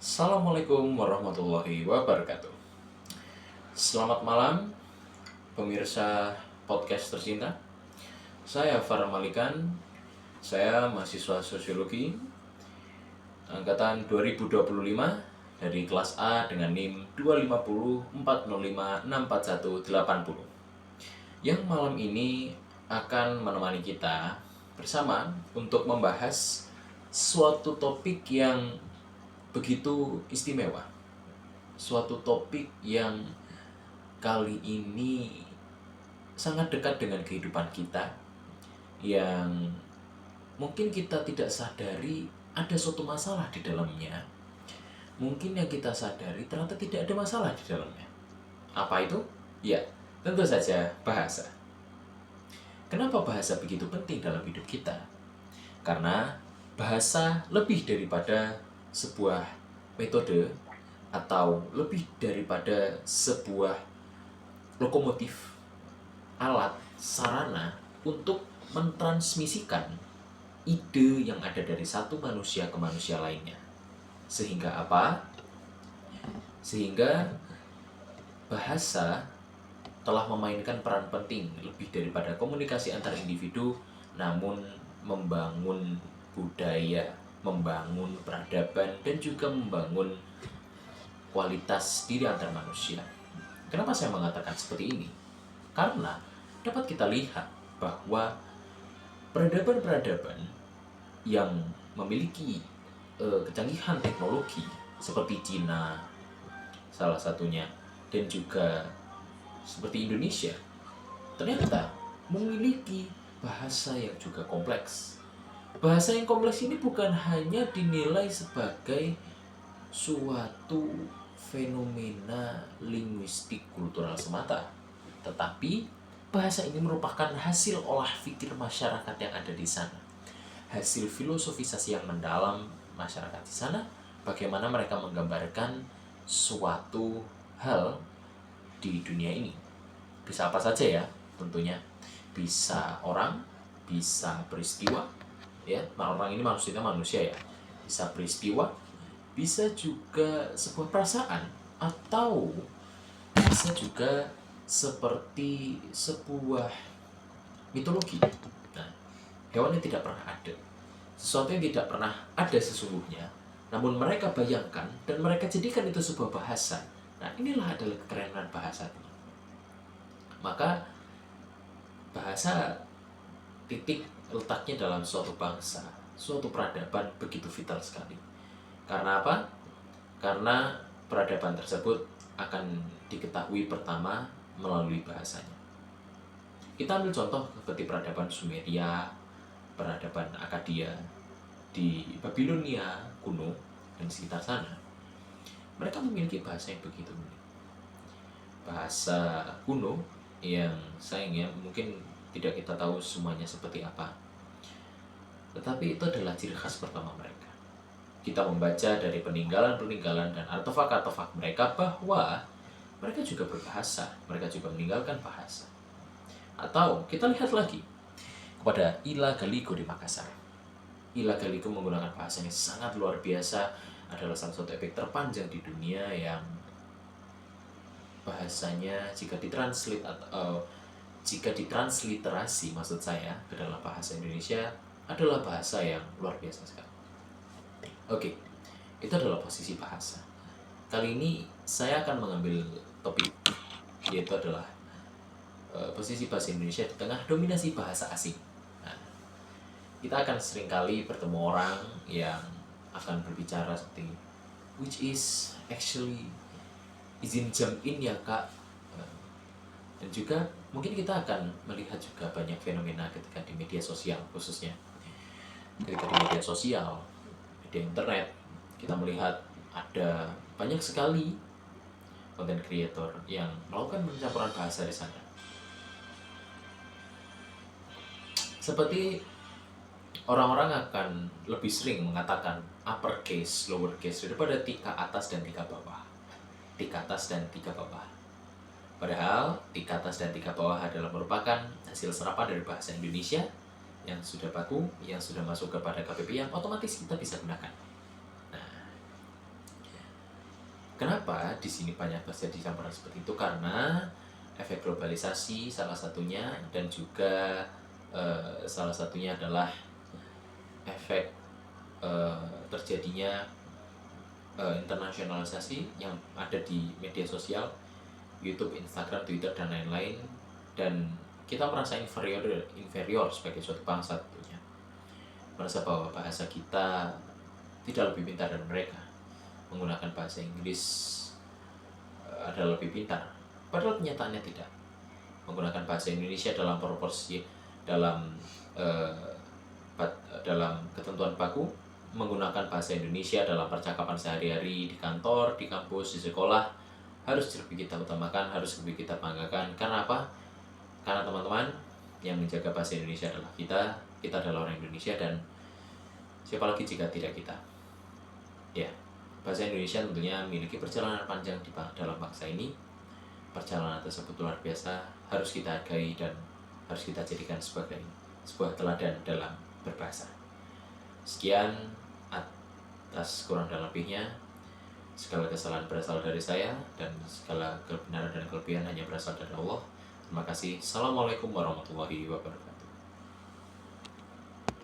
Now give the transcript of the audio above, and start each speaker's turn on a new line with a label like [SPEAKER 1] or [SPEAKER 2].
[SPEAKER 1] Assalamualaikum warahmatullahi wabarakatuh. Selamat malam pemirsa podcast tercinta. Saya Farah Malikan. Saya mahasiswa sosiologi angkatan 2025 dari kelas A dengan NIM 25040564180. Yang malam ini akan menemani kita bersama untuk membahas suatu topik yang begitu istimewa. Suatu topik yang kali ini sangat dekat dengan kehidupan kita, yang mungkin kita tidak sadari ada suatu masalah di dalamnya. Mungkin yang kita sadari ternyata tidak ada masalah di dalamnya. Apa itu? Ya, tentu saja bahasa. Kenapa bahasa begitu penting dalam hidup kita? Karena bahasa lebih daripada sebuah metode atau lebih daripada sebuah lokomotif, alat, sarana untuk mentransmisikan ide yang ada dari satu manusia ke manusia lainnya. Sehingga apa? Sehingga bahasa telah memainkan peran penting lebih daripada komunikasi antar individu, namun membangun budaya, membangun peradaban, dan juga membangun kualitas diri antar manusia. Kenapa saya mengatakan seperti ini? Karena dapat kita lihat bahwa peradaban-peradaban yang memiliki kecanggihan teknologi seperti Cina salah satunya, dan juga seperti Indonesia, ternyata memiliki bahasa yang juga kompleks. Bahasa yang kompleks ini bukan hanya dinilai sebagai suatu fenomena linguistik kultural semata, tetapi bahasa ini merupakan hasil olah pikir masyarakat yang ada di sana, hasil filosofisasi yang mendalam masyarakat di sana, bagaimana mereka menggambarkan suatu hal di dunia ini. Bisa apa saja ya, tentunya bisa orang, bisa peristiwa, ya, orang ini manusia ya, bisa peristiwa, bisa juga sebuah perasaan, atau bisa juga seperti sebuah mitologi. Nah, hewan yang tidak pernah ada, sesuatu yang tidak pernah ada sesungguhnya, namun mereka bayangkan dan mereka jadikan itu sebuah bahasa. Nah, inilah adalah kekerenan bahasa. Maka bahasa titik letaknya dalam suatu bangsa, suatu peradaban begitu vital sekali. Karena apa? Karena peradaban tersebut akan diketahui pertama melalui bahasanya. Kita ambil contoh seperti peradaban Sumeria, peradaban Akkadia di Babilonia kuno dan sekitar sana. Mereka memiliki bahasa yang begitu unik. Bahasa kuno yang sayangnya mungkin tidak kita tahu semuanya seperti apa, tetapi itu adalah ciri khas pertama mereka. Kita membaca dari peninggalan-peninggalan dan artefak-artefak mereka bahwa mereka juga berbahasa, mereka juga meninggalkan bahasa. Atau kita lihat lagi kepada Ila Galigo di Makassar. Ila Galigo menggunakan bahasa yang sangat luar biasa, adalah salah satu epik terpanjang di dunia yang bahasanya jika ditransliterasi maksud saya ke dalam bahasa Indonesia adalah bahasa yang luar biasa sekali. Oke, itu adalah posisi bahasa. Kali ini saya akan mengambil topik, yaitu adalah posisi bahasa Indonesia di tengah dominasi bahasa asing. Nah, kita akan seringkali bertemu orang yang akan berbicara seperti which is actually izin jam in ya kak. Dan juga mungkin kita akan melihat juga banyak fenomena ketika di media sosial, khususnya ketika di media sosial, media internet, kita melihat ada banyak sekali content creator yang melakukan pencampuran bahasa di sana. Seperti orang-orang akan lebih sering mengatakan uppercase, lowercase daripada tika atas dan tika bawah. Tika atas dan tika bawah. Padahal tika atas dan tika bawah adalah merupakan hasil serapan dari bahasa Indonesia yang sudah baku, yang sudah masuk kepada KBBI, yang otomatis kita bisa gunakan. Nah, Kenapa di sini banyak terjadi campuran seperti itu? Karena efek globalisasi salah satunya, dan juga salah satunya adalah efek terjadinya internasionalisasi yang ada di media sosial, YouTube, Instagram, Twitter, dan lain-lain. Dan kita merasa inferior sebagai suatu bangsa tentunya, merasa bahwa bahasa kita tidak lebih pintar dari mereka, menggunakan bahasa Inggris adalah lebih pintar, padahal kenyataannya tidak. Menggunakan bahasa Indonesia dalam proporsi, dalam dalam ketentuan baku, menggunakan bahasa Indonesia dalam percakapan sehari-hari di kantor, di kampus, di sekolah, harus lebih kita utamakan, harus lebih kita banggakan. Karena apa? Karena teman-teman, yang menjaga bahasa Indonesia adalah kita adalah orang Indonesia, dan siapa lagi jika tidak kita. Ya, bahasa Indonesia tentunya memiliki perjalanan panjang dalam bangsa ini. Perjalanan tersebut luar biasa, harus kita hargai dan harus kita jadikan sebagai sebuah teladan dalam berbahasa. Sekian, atas kurang dan lebihnya, segala kesalahan berasal dari saya, dan segala kebenaran dan kelebihan hanya berasal dari Allah. Terima kasih. Assalamualaikum warahmatullahi wabarakatuh.